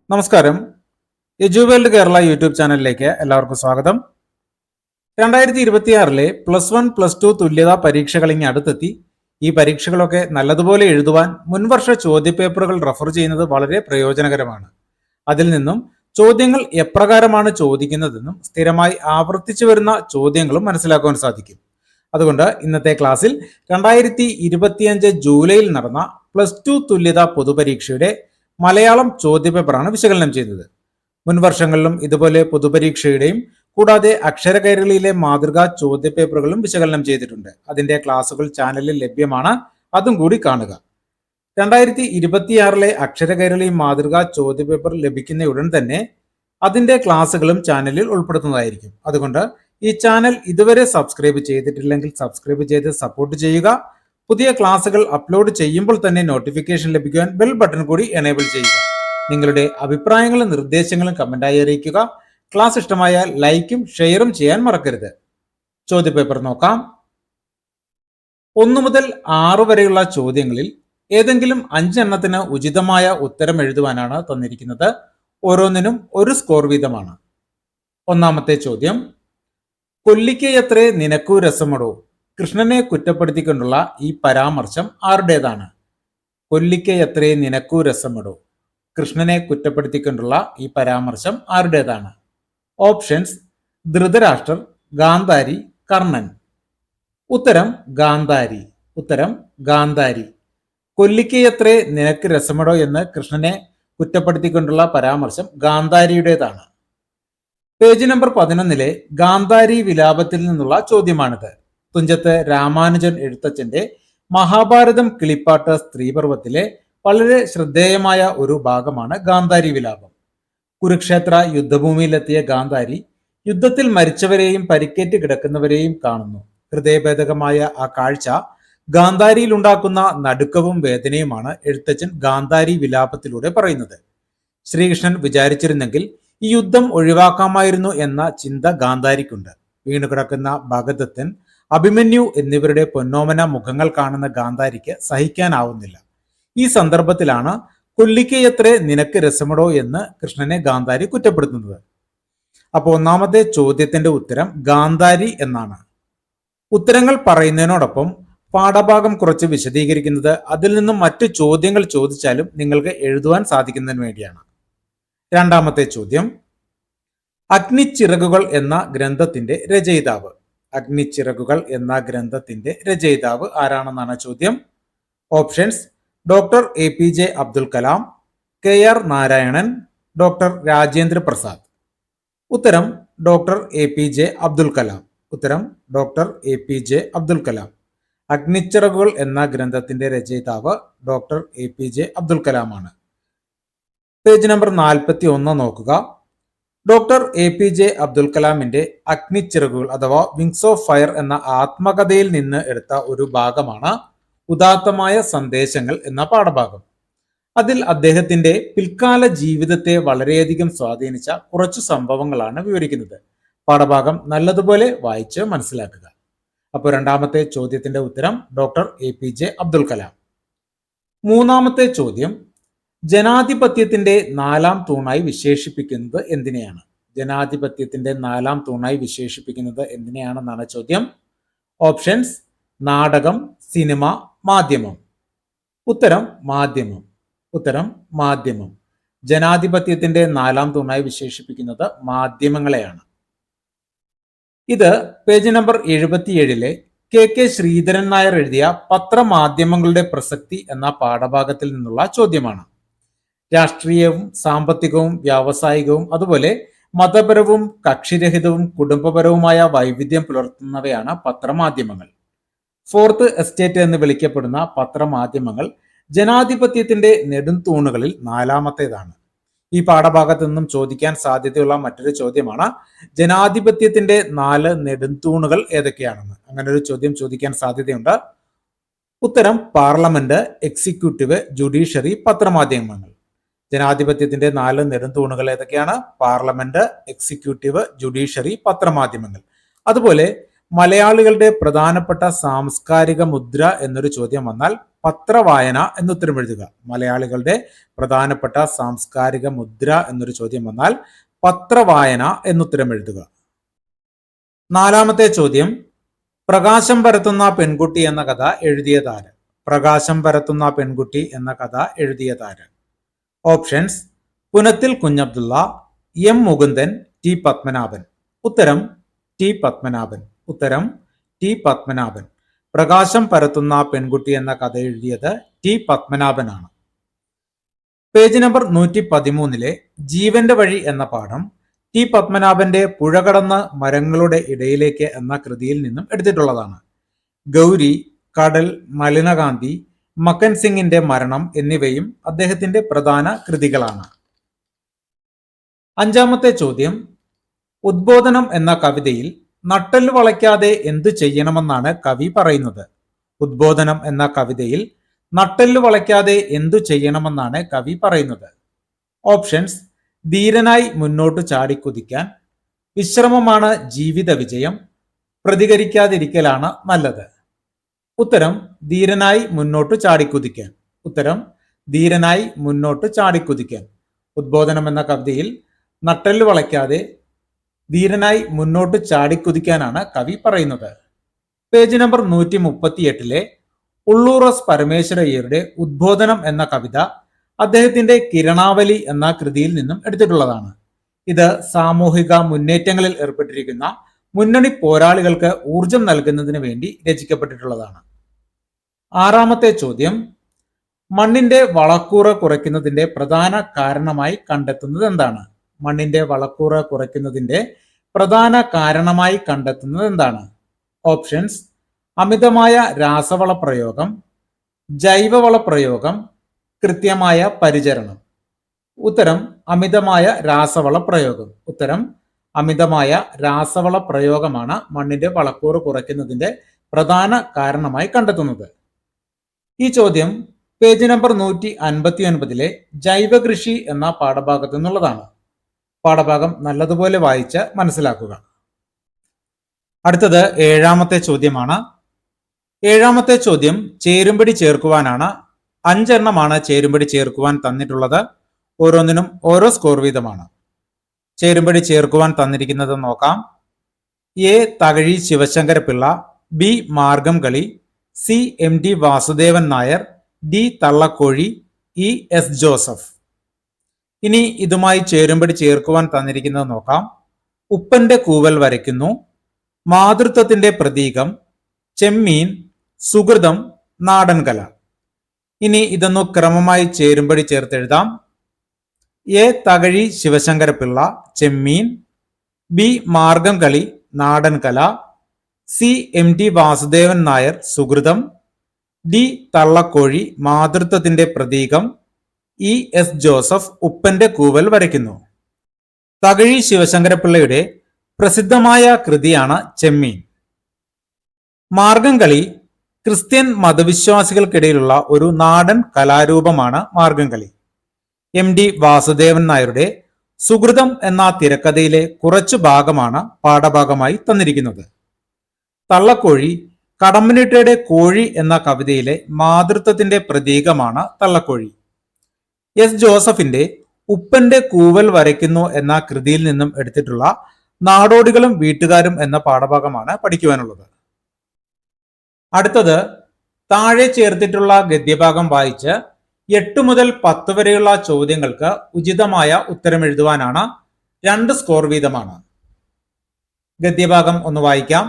നമസ്കാരം. എജുവേൾഡ് കേരള യൂട്യൂബ് ചാനലിലേക്ക് എല്ലാവർക്കും സ്വാഗതം. 2026 +1 +2 തുല്യതാ പരീക്ഷകൾ ഇനി അടുത്തെത്തി. ഈ പരീക്ഷകളൊക്കെ നല്ലതുപോലെ എഴുതുവാൻ മുൻവർഷ ചോദ്യപേപ്പറുകൾ റെഫർ ചെയ്യുന്നത് വളരെ പ്രയോജനകരമാണ്. അതിൽ നിന്നും ചോദ്യങ്ങൾ എപ്രകാരമാണ് ചോദിക്കുന്നതെന്നും സ്ഥിരമായി ആവർത്തിച്ചു വരുന്ന ചോദ്യങ്ങളും മനസ്സിലാക്കുവാൻ സാധിക്കും. അതുകൊണ്ട് ഇന്നത്തെ ക്ലാസ്സിൽ 2025 ജൂലൈയിൽ നടന്ന +2 തുല്യതാ പൊതുപരീക്ഷയുടെ മലയാളം ചോദ്യപേപ്പറാണ് വിശകലനം ചെയ്തത്. മുൻവർഷങ്ങളിലും ഇതുപോലെ പൊതുപരീക്ഷയുടെയും കൂടാതെ അക്ഷരകൈരളിയിലെ മാതൃകാ ചോദ്യപേപ്പറുകളും വിശകലനം ചെയ്തിട്ടുണ്ട്. അതിന്റെ ക്ലാസുകൾ ചാനലിൽ ലഭ്യമാണ്, അതും കൂടി കാണുക. 2026 അക്ഷരകൈരളി മാതൃകാ ചോദ്യപേപ്പർ ലഭിക്കുന്ന ഉടൻ തന്നെ അതിന്റെ ക്ലാസുകളും ചാനലിൽ ഉൾപ്പെടുത്തുന്നതായിരിക്കും. അതുകൊണ്ട് ഈ ചാനൽ ഇതുവരെ സബ്സ്ക്രൈബ് ചെയ്തിട്ടില്ലെങ്കിൽ സബ്സ്ക്രൈബ് ചെയ്ത് സപ്പോർട്ട് ചെയ്യുക. പുതിയ ക്ലാസുകൾ അപ്ലോഡ് ചെയ്യുമ്പോൾ തന്നെ നോട്ടിഫിക്കേഷൻ ലഭിക്കുവാൻ ബെൽ ബട്ടൺ കൂടി എനേബിൾ ചെയ്യുക. നിങ്ങളുടെ അഭിപ്രായങ്ങളും നിർദ്ദേശങ്ങളും കമന്റായി അറിയിക്കുക. ക്ലാസ് ഇഷ്ടമായാൽ ലൈക്കും ഷെയറും ചെയ്യാൻ മറക്കരുത്. ചോദ്യപേപ്പർ നോക്കാം. 1 മുതൽ 6 വരെയുള്ള ചോദ്യങ്ങളിൽ ഏതെങ്കിലും 5 എണ്ണത്തിന് ഉചിതമായ ഉത്തരം എഴുതുവാനാണ് തന്നിരിക്കുന്നത്. ഓരോന്നിനും 1 സ്കോർ വീതമാണ്. ഒന്നാമത്തെ ചോദ്യം, കൊല്ലിക്കയത്രേ നിനക്കു രസമടോ, കൃഷ്ണനെ കുറ്റപ്പെടുത്തിക്കൊണ്ടുള്ള ഈ പരാമർശം ആരുടേതാണ്? കൊല്ലിക്കയത്രേ നിനക്കു രസമടോ, കൃഷ്ണനെ കുറ്റപ്പെടുത്തിക്കൊണ്ടുള്ള ഈ പരാമർശം ആരുടേതാണ്? ഓപ്ഷൻസ്: ധൃതരാഷ്ട്രർ, ഗാന്ധാരി, കർണൻ. ഉത്തരം ഗാന്ധാരി. ഉത്തരം ഗാന്ധാരി. കൊല്ലിക്കയത്രേ നിനക്ക് രസമടോ എന്ന് കൃഷ്ണനെ കുറ്റപ്പെടുത്തിക്കൊണ്ടുള്ള പരാമർശം ഗാന്ധാരിയുടേതാണ്. പേജ് നമ്പർ 11 ഗാന്ധാരി വിലാപത്തിൽ നിന്നുള്ള ചോദ്യമാണിത്. തുഞ്ചത്ത് രാമാനുജൻ എഴുത്തച്ഛന്റെ മഹാഭാരതം കിളിപ്പാട്ട് സ്ത്രീപർവത്തിലെ വളരെ ശ്രദ്ധേയമായ ഒരു ഭാഗമാണ് ഗാന്ധാരി വിലാപം. കുരുക്ഷേത്ര യുദ്ധഭൂമിയിലെത്തിയ ഗാന്ധാരി യുദ്ധത്തിൽ മരിച്ചവരെയും പരിക്കേറ്റ് കിടക്കുന്നവരെയും കാണുന്നു. ഹൃദയഭേദകമായ ആ കാഴ്ച ഗാന്ധാരിയിൽ ഉണ്ടാക്കുന്ന നടുക്കവും വേദനയുമാണ് എഴുത്തച്ഛൻ ഗാന്ധാരി വിലാപത്തിലൂടെ പറയുന്നത്. ശ്രീകൃഷ്ണൻ വിചാരിച്ചിരുന്നെങ്കിൽ ഈ യുദ്ധം ഒഴിവാക്കാമായിരുന്നു എന്ന ചിന്ത ഗാന്ധാരിക്കുണ്ട്. വീണുകിടക്കുന്ന ഭഗദത്തൻ, അഭിമന്യു എന്നിവരുടെ പൊന്നോമന മുഖങ്ങൾ കാണുന്ന ഗാന്ധാരിക്ക് സഹിക്കാനാവുന്നില്ല. ഈ സന്ദർഭത്തിലാണ് കൊല്ലിക്കയത്രേ നിനക്ക് രസമടോ എന്ന് കൃഷ്ണനെ ഗാന്ധാരി കുറ്റപ്പെടുത്തുന്നത്. അപ്പോൾ ഒന്നാമത്തെ ചോദ്യത്തിന്റെ ഉത്തരം ഗാന്ധാരി എന്നാണ്. ഉത്തരങ്ങൾ പറയുന്നതിനോടൊപ്പം പാഠഭാഗം കുറച്ച് വിശദീകരിക്കുന്നത് അതിൽ നിന്നും മറ്റു ചോദ്യങ്ങൾ ചോദിച്ചാലും നിങ്ങൾക്ക് എഴുതുവാൻ സാധിക്കുന്നതിന് വേണ്ടിയാണ്. രണ്ടാമത്തെ ചോദ്യം, അഗ്നിച്ചിറകുകൾ എന്ന ഗ്രന്ഥത്തിന്റെ രചയിതാവ്. അഗ്നിച്ചിറകുകൾ എന്ന ഗ്രന്ഥത്തിന്റെ രചയിതാവ് ആരാണെന്നാണ് ചോദ്യം. Options: doctor APJ Abdul Kalam, KR Narayanan, doctor Rajendra Prasad. ഉത്തരം ഡോക്ടർ APJ അബ്ദുൽ കലാം. ഉത്തരം ഡോക്ടർ APJ അബ്ദുൽ കലാം. അഗ്നിച്ചിറകുകൾ എന്ന ഗ്രന്ഥത്തിന്റെ രചയിതാവ് ഡോക്ടർ APJ അബ്ദുൽ കലാമാണ്. പേജ് നമ്പർ 41 നോക്കുക. ഡോക്ടർ APJ അബ്ദുൽ കലാമിന്റെ അഗ്നിച്ചിറകുകൾ അഥവാ വിങ്സ് ഓഫ് ഫയർ എന്ന ആത്മകഥയിൽ നിന്ന് എടുത്ത ഒരു ഭാഗമാണ് ഉദാത്തമായ സന്ദേശങ്ങൾ എന്ന പാഠഭാഗം. അതിൽ അദ്ദേഹത്തിന്റെ പിൽക്കാല ജീവിതത്തെ വളരെയധികം സ്വാധീനിച്ച കുറച്ചു സംഭവങ്ങളാണ് വിവരിക്കുന്നത്. പാഠഭാഗം നല്ലതുപോലെ വായിച്ച് മനസ്സിലാക്കുക. അപ്പോൾ രണ്ടാമത്തെ ചോദ്യത്തിന്റെ ഉത്തരം ഡോക്ടർ APJ അബ്ദുൽ കലാം. മൂന്നാമത്തെ ചോദ്യം, ജനാധിപത്യത്തിന്റെ 4ാം തൂണായി വിശേഷിപ്പിക്കുന്നത് എന്തിനെയാണ്? ജനാധിപത്യത്തിന്റെ 4ാം തൂണായി വിശേഷിപ്പിക്കുന്നത് എന്തിനെയാണെന്നാണ് ചോദ്യം. ഓപ്ഷൻസ്: നാടകം, സിനിമ, മാധ്യമം. ഉത്തരം മാധ്യമം. ഉത്തരം മാധ്യമം. ജനാധിപത്യത്തിന്റെ 4ാം തൂണായി വിശേഷിപ്പിക്കുന്നത് മാധ്യമങ്ങളെയാണ്. ഇത് page number 77 KK Sreedharan Nair എഴുതിയ പത്രമാധ്യമങ്ങളുടെ പ്രസക്തി എന്ന പാഠഭാഗത്തിൽ നിന്നുള്ള ചോദ്യമാണ്. രാഷ്ട്രീയവും സാമ്പത്തികവും വ്യാവസായികവും അതുപോലെ മതപരവും കക്ഷിരഹിതവും കുടുംബപരവുമായ വൈവിധ്യം പുലർത്തുന്നവയാണ് പത്രമാധ്യമങ്ങൾ. 4th എസ്റ്റേറ്റ് എന്ന് വിളിക്കപ്പെടുന്ന പത്രമാധ്യമങ്ങൾ ജനാധിപത്യത്തിന്റെ നെടുംതൂണുകളിൽ 4ാമത്തേതാണ്. ഈ പാഠഭാഗത്ത് നിന്നും ചോദിക്കാൻ സാധ്യതയുള്ള മറ്റൊരു ചോദ്യമാണ് ജനാധിപത്യത്തിന്റെ 4 നെടുംതൂണുകൾ ഏതൊക്കെയാണെന്ന്. അങ്ങനെ ഒരു ചോദ്യം ചോദിക്കാൻ സാധ്യതയുണ്ട്. ഉത്തരം പാർലമെന്റ്, എക്സിക്യൂട്ടീവ്, ജുഡീഷ്യറി, പത്രമാധ്യമങ്ങൾ. ജനാധിപത്യത്തിന്റെ 4 നെടുംതൂണുകൾ ഏതൊക്കെയാണ്? പാർലമെന്റ്, എക്സിക്യൂട്ടീവ്, ജുഡീഷ്യറി, പത്രമാധ്യമങ്ങൾ. അതുപോലെ മലയാളികളുടെ പ്രധാനപ്പെട്ട സാംസ്കാരിക മുദ്ര എന്നൊരു ചോദ്യം വന്നാൽ പത്രവായന എന്നുത്തരം എഴുതുക. മലയാളികളുടെ പ്രധാനപ്പെട്ട സാംസ്കാരിക മുദ്ര എന്നൊരു ചോദ്യം വന്നാൽ പത്രവായന എന്നുത്തരം എഴുതുക. നാലാമത്തെ ചോദ്യം, പ്രകാശം പരത്തുന്ന പെൺകുട്ടി എന്ന കഥ എഴുതിയതാര്? പ്രകാശം പരത്തുന്ന പെൺകുട്ടി എന്ന കഥ എഴുതിയതാര്? ഓപ്ഷൻസ്: പുനത്തിൽ കുഞ്ഞബ്ദുള്ള, എം മുകുന്ദൻ, ടി പത്മനാഭൻ. ഉത്തരം ടി പത്മനാഭൻ. ഉത്തരം ടി പത്മനാഭൻ. പ്രകാശം പരത്തുന്ന പെൺകുട്ടി എന്ന കഥ എഴുതിയത് ടി പത്മനാഭനാണ്. പേജ് നമ്പർ 113 ജീവന്റെ വഴി എന്ന പാഠം ടി പത്മനാഭന്റെ പുഴ കടന്ന് മരങ്ങളുടെ ഇടയിലേക്ക് എന്ന കൃതിയിൽ നിന്നും എടുത്തിട്ടുള്ളതാണ്. ഗൗരി, കടൽ, മലിനകാന്തി, മക്കൻ സിംഗിന്റെ മരണം എന്നിവയും അദ്ദേഹത്തിന്റെ പ്രധാന കൃതികളാണ്. അഞ്ചാമത്തെ ചോദ്യം, ഉദ്ബോധനം എന്ന കവിതയിൽ നട്ടെല്ല് വളയ്ക്കാതെ എന്തു ചെയ്യണമെന്നാണ് കവി പറയുന്നത്? ഉദ്ബോധനം എന്ന കവിതയിൽ നട്ടെല്ല് വളയ്ക്കാതെ എന്തു ചെയ്യണമെന്നാണ് കവി പറയുന്നത്? ഓപ്ഷൻസ്: ധീരനായി മുന്നോട്ട് ചാടിക്കുതിക്കാൻ, വിശ്രമമാണ് ജീവിത വിജയം, പ്രതികരിക്കാതിരിക്കലാണ് നല്ലത്. ഉത്തരം ധീരനായി മുന്നോട്ട് ചാടിക്കുതിക്കാൻ. ഉത്തരം ധീരനായി മുന്നോട്ട് ചാടിക്കുതിക്കാൻ. ഉദ്ബോധനം എന്ന കവിതയിൽ നട്ടെല്ല് വളയ്ക്കാതെ ധീരനായി മുന്നോട്ട് ചാടിക്കുതിക്കാനാണ് കവി പറയുന്നത്. പേജ് നമ്പർ 138 ഉള്ളൂർ എസ് പരമേശ്വരയ്യരുടെ ഉദ്ബോധനം എന്ന കവിത അദ്ദേഹത്തിന്റെ കിരണാവലി എന്ന കൃതിയിൽ നിന്നും എടുത്തിട്ടുള്ളതാണ്. ഇത് സാമൂഹിക മുന്നേറ്റങ്ങളിൽ ഏർപ്പെട്ടിരിക്കുന്ന മുന്നണി പോരാളികൾക്ക് ഊർജം നൽകുന്നതിന് വേണ്ടി രചിക്കപ്പെട്ടിട്ടുള്ളതാണ്. ആറാമത്തെ ചോദ്യം, മണ്ണിന്റെ വളക്കൂറ് കുറയ്ക്കുന്നതിന്റെ പ്രധാന കാരണമായി കണ്ടെത്തുന്നത് എന്താണ്? മണ്ണിന്റെ വളക്കൂറ് കുറയ്ക്കുന്നതിന്റെ പ്രധാന കാരണമായി കണ്ടെത്തുന്നത് എന്താണ്? ഓപ്ഷൻസ്: അമിതമായ രാസവള പ്രയോഗം, ജൈവവള പ്രയോഗം, കൃത്യമായ പരിചരണം. ഉത്തരം അമിതമായ രാസവള പ്രയോഗം. ഉത്തരം അമിതമായ രാസവള പ്രയോഗമാണ് മണ്ണിന്റെ വളക്കൂറ് കുറയ്ക്കുന്നതിന്റെ പ്രധാന കാരണമായി കണ്ടെത്തുന്നത്. ഈ ചോദ്യം പേജ് നമ്പർ 159 ജൈവ കൃഷി എന്ന പാഠഭാഗത്തു നിന്നുള്ളതാണ്. പാഠഭാഗം നല്ലതുപോലെ വായിച്ച് മനസ്സിലാക്കുക. അടുത്തത് ഏഴാമത്തെ ചോദ്യമാണ്. ഏഴാമത്തെ ചോദ്യം ചേരുംപടി ചേർക്കുവാനാണ്. 5 എണ്ണമാണ് ചേരുംപടി ചേർക്കുവാൻ തന്നിട്ടുള്ളത്. ഓരോന്നിനും ഓരോ സ്കോർ വീതമാണ്. ചേരുംപടി ചേർക്കുവാൻ തന്നിരിക്കുന്നത് നോക്കാം. A Thakazhi Sivasankara Pillai, B Margam Kali, C M T Vasudevan Nair, D തള്ളക്കോഴി, ഇ എസ് ജോസഫ്. ഇനി ഇതുമായി ചേരുംപടി ചേർക്കുവാൻ തന്നിരിക്കുന്നത് നോക്കാം. ഉപ്പന്റെ കൂവൽ വരയ്ക്കുന്നു, മാതൃത്വത്തിന്റെ പ്രതീകം, ചെമ്മീൻ, സുഹൃതം, നാടൻ കല. ഇനി ഇതൊന്നു ക്രമമായി ചേരുംപടി ചേർത്തെഴുതാം. A Thakazhi Sivasankara Pillai, Chemmeen, B Margam കളി, നാടൻ കല, C M T Vasudevan Nair, സുഹൃതം, ഡി തള്ളക്കോഴി, മാതൃത്വത്തിന്റെ പ്രതീകം, ഇ എസ് ജോസഫ്, ഉപ്പന്റെ കൂവൽ വരയ്ക്കുന്നു. തകഴി ശിവശങ്കരപിള്ളയുടെ പ്രസിദ്ധമായ കൃതിയാണ് ചെമ്മീൻ. മാർഗം കളി ക്രിസ്ത്യൻ മതവിശ്വാസികൾക്കിടയിലുള്ള ഒരു നാടൻ കലാരൂപമാണ് മാർഗം കളി. എം ഡി വാസുദേവൻ നായരുടെ സുഹൃതം എന്ന തിരക്കഥയിലെ കുറച്ചു ഭാഗമാണ് പാഠഭാഗമായി തന്നിരിക്കുന്നത്. തള്ളക്കോഴി കടമ്മനിട്ടയുടെ കോഴി എന്ന കവിതയിലെ മാതൃത്വത്തിന്റെ പ്രതീകമാണ് തള്ളക്കോഴി. എസ് ജോസഫിന്റെ ഉപ്പന്റെ കൂവൽ വരയ്ക്കുന്നു എന്ന കൃതിയിൽ നിന്നും എടുത്തിട്ടുള്ള നാടോടികളും വീട്ടുകാരും എന്ന പാഠഭാഗമാണ് പഠിക്കുവാനുള്ളത്. അടുത്തത് താഴെ ചേർത്തിട്ടുള്ള ഗദ്യഭാഗം വായിച്ച് 8 മുതൽ 10 വരെയുള്ള ചോദ്യങ്ങൾക്ക് ഉചിതമായ ഉത്തരം എഴുതുവാനാണ്. 2 സ്കോർ വീതമാണ്. ഗദ്യഭാഗം ഒന്ന് വായിക്കാം.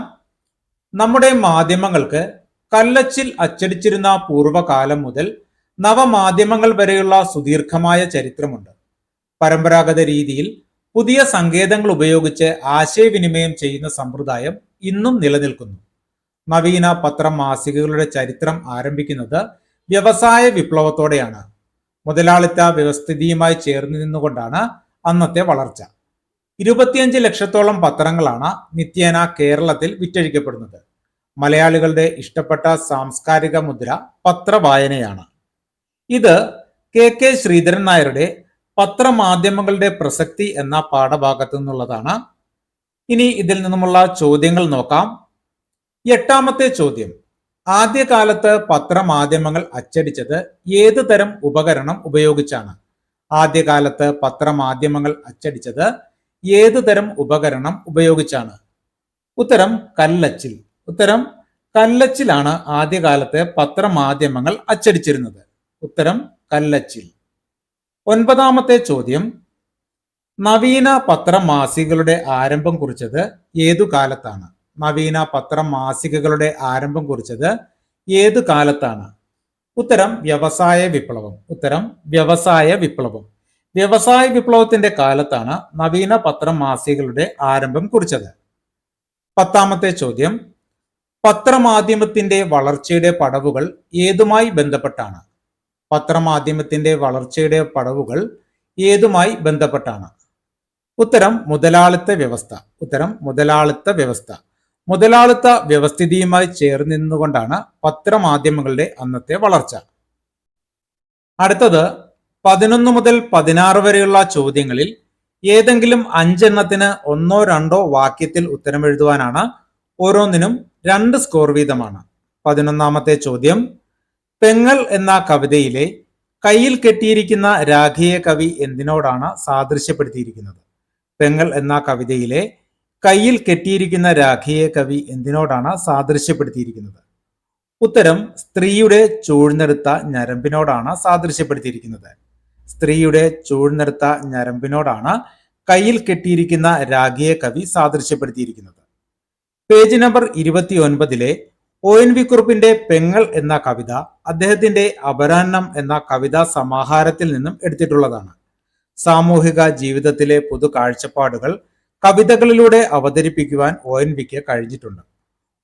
നമ്മുടെ മാധ്യമങ്ങൾക്ക് കല്ലച്ചിൽ അച്ചടിച്ചിരുന്ന പൂർവ്വകാലം മുതൽ നവമാധ്യമങ്ങൾ വരെയുള്ള സുദീർഘമായ ചരിത്രമുണ്ട്. പരമ്പരാഗത രീതിയിൽ പുതിയ സങ്കേതങ്ങൾ ഉപയോഗിച്ച് ആശയവിനിമയം ചെയ്യുന്ന സമ്പ്രദായം ഇന്നും നിലനിൽക്കുന്നു. നവീന പത്രം മാസികകളുടെ ചരിത്രം ആരംഭിക്കുന്നത് വ്യവസായ വിപ്ലവത്തോടെയാണ്. മുതലാളിത്ത വ്യവസ്ഥിതിയുമായി ചേർന്ന് നിന്നുകൊണ്ടാണ് അന്നത്തെ വളർച്ച. 25 ലക്ഷത്തോളം പത്രങ്ങളാണ് നിത്യേന കേരളത്തിൽ വിറ്റഴിക്കപ്പെടുന്നത്. മലയാളികളുടെ ഇഷ്ടപ്പെട്ട സാംസ്കാരിക മുദ്ര പത്രവായനയാണ്. ഇത് കെ ശ്രീധരൻ നായരുടെ പത്രമാധ്യമങ്ങളുടെ പ്രസക്തി എന്ന പാഠഭാഗത്തു നിന്നുള്ളതാണ്. ഇനി ഇതിൽ നിന്നുമുള്ള ചോദ്യങ്ങൾ നോക്കാം. എട്ടാമത്തെ ചോദ്യം, ആദ്യകാലത്ത് പത്രമാധ്യമങ്ങൾ അച്ചടിച്ചത് ഏത് തരം ഉപകരണം ഉപയോഗിച്ചാണ്? ആദ്യകാലത്ത് പത്രമാധ്യമങ്ങൾ അച്ചടിച്ചത് ഏത് തരം ഉപകരണം ഉപയോഗിച്ചാണ്? ഉത്തരം കല്ലച്ചിൽ. ഉത്തരം കല്ലച്ചിലാണ് ആദ്യകാലത്ത് പത്രമാധ്യമങ്ങൾ അച്ചടിച്ചിരുന്നത്. ഉത്തരം കല്ലച്ചിൽ. ഒൻപതാമത്തെ ചോദ്യം, നവീന പത്രമാസികകളുടെ ആരംഭം കുറിച്ചത് ഏതു കാലത്താണ്? നവീന പത്രമാസികകളുടെ ആരംഭം കുറിച്ചത് ഏതു കാലത്താണ്? ഉത്തരം വ്യവസായ വിപ്ലവം. ഉത്തരം വ്യവസായ വിപ്ലവം. വ്യവസായ വിപ്ലവത്തിന്റെ കാലത്താണ് നവീന പത്രമാസികകളുടെ ആരംഭം കുറിച്ചത്. പത്താമത്തെ ചോദ്യം, പത്രമാധ്യമത്തിന്റെ വളർച്ചയുടെ പടവുകൾ ഏതുമായി ബന്ധപ്പെട്ടാണ്? പത്രമാധ്യമത്തിന്റെ വളർച്ചയുടെ പടവുകൾ ഏതുമായി ബന്ധപ്പെട്ടാണ്? ഉത്തരം മുതലാളിത്ത വ്യവസ്ഥ. ഉത്തരം മുതലാളിത്ത വ്യവസ്ഥ. മുതലാളിത്ത വ്യവസ്ഥിതിയുമായി ചേർന്ന് നിന്നുകൊണ്ടാണ് പത്രമാധ്യമങ്ങളുടെ അന്നത്തെ വളർച്ച. അടുത്തത് 11 മുതൽ 16 വരെയുള്ള ചോദ്യങ്ങളിൽ ഏതെങ്കിലും 5 എണ്ണത്തിന് ഒന്നോ രണ്ടോ വാക്യത്തിൽ ഉത്തരം എഴുതുവാനാണ്. ഓരോന്നിനും 2 സ്കോർ വീതമാണ്. 11ാമത്തെ ചോദ്യം, പെങ്ങൾ എന്ന കവിതയിലെ കയ്യിൽ കെട്ടിയിരിക്കുന്ന രാഖിയെ കവി എന്തിനോടാണ് സാദൃശ്യപ്പെടുത്തിയിരിക്കുന്നത്? പെങ്ങൾ എന്ന കവിതയിലെ കയ്യിൽ കെട്ടിയിരിക്കുന്ന രാഖിയെ കവി എന്തിനോടാണ് സാദൃശ്യപ്പെടുത്തിയിരിക്കുന്നത്? ഉത്തരം സ്ത്രീയുടെ ചൂഴ്ന്നെടുത്ത ഞരമ്പിനോടാണ് സാദൃശ്യപ്പെടുത്തിയിരിക്കുന്നത്. സ്ത്രീയുടെ ചൂഴ്ന്നെടുത്ത ഞരമ്പിനോടാണ് കയ്യിൽ കെട്ടിയിരിക്കുന്ന രാഖിയെ കവി സാദൃശ്യപ്പെടുത്തിയിരിക്കുന്നത്. പേജ് നമ്പർ 29 ONV കുറുപ്പിന്റെ പെങ്ങൾ എന്ന കവിത അദ്ദേഹത്തിന്റെ അപരാഹ്നം എന്ന കവിതാ സമാഹാരത്തിൽ നിന്നും എടുത്തിട്ടുള്ളതാണ്. സാമൂഹിക ജീവിതത്തിലെ പൊതു കാഴ്ചപ്പാടുകൾ കവിതകളിലൂടെ അവതരിപ്പിക്കുവാൻ ONVക്ക് കഴിഞ്ഞിട്ടുണ്ട്.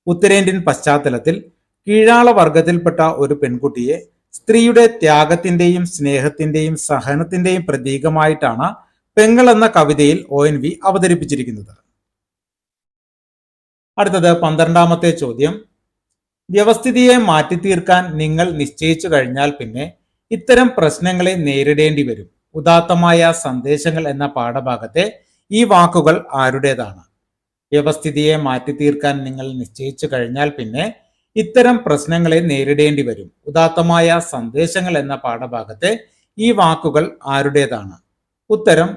ഉത്തരേന്ത്യൻ പശ്ചാത്തലത്തിൽ കീഴാള വർഗത്തിൽപ്പെട്ട ഒരു പെൺകുട്ടിയെ സ്ത്രീയുടെ ത്യാഗത്തിന്റെയും സ്നേഹത്തിന്റെയും സഹനത്തിന്റെയും പ്രതീകമായിട്ടാണ് പെങ്ങൾ എന്ന കവിതയിൽ ONV അവതരിപ്പിച്ചിരിക്കുന്നത്. അടുത്തത് 12ാമത്തെ ചോദ്യം, വ്യവസ്ഥിതിയെ മാറ്റിത്തീർക്കാൻ നിങ്ങൾ നിശ്ചയിച്ചു കഴിഞ്ഞാൽ പിന്നെ ഇത്തരം പ്രശ്നങ്ങളെ നേരിടേണ്ടി വരും. ഉദാത്തമായ സന്ദേശങ്ങൾ എന്ന പാഠഭാഗത്തെ ഈ വാക്കുകൾ ആരുടേതാണ്? വ്യവസ്ഥിതിയെ മാറ്റിത്തീർക്കാൻ നിങ്ങൾ നിശ്ചയിച്ചു കഴിഞ്ഞാൽ പിന്നെ ഇത്തരം പ്രശ്നങ്ങളെ നേരിടേണ്ടി വരും. ഉദാത്തമായ സന്ദേശങ്ങൾ എന്ന പാഠഭാഗത്തെ ഈ വാക്കുകൾ ആരുടേതാണ്? ഉത്തരം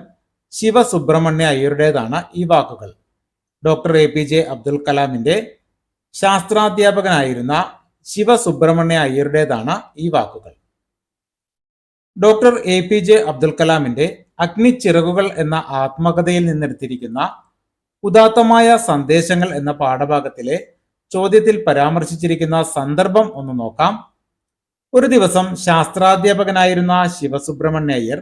ശിവസുബ്രഹ്മണ്യ അയ്യരുടേതാണ് ഈ വാക്കുകൾ. ഡോക്ടർ APJ അബ്ദുൽ കലാമിന്റെ ശാസ്ത്രാധ്യാപകനായിരുന്ന ശിവസുബ്രഹ്മണ്യ അയ്യരുടേതാണ് ഈ വാക്കുകൾ. ഡോക്ടർ APJ അബ്ദുൽ കലാമിന്റെ അഗ്നിച്ചിറകുകൾ എന്ന ആത്മകഥയിൽ നിന്നെടുത്തിരിക്കുന്ന ഉദാത്തമായ സന്ദേശങ്ങൾ എന്ന പാഠഭാഗത്തിലെ ചോദ്യത്തിൽ പരാമർശിച്ചിരിക്കുന്ന സന്ദർഭം ഒന്ന് നോക്കാം. ഒരു ദിവസം ശാസ്ത്രാധ്യാപകനായിരുന്ന ശിവസുബ്രഹ്മണ്യ അയ്യർ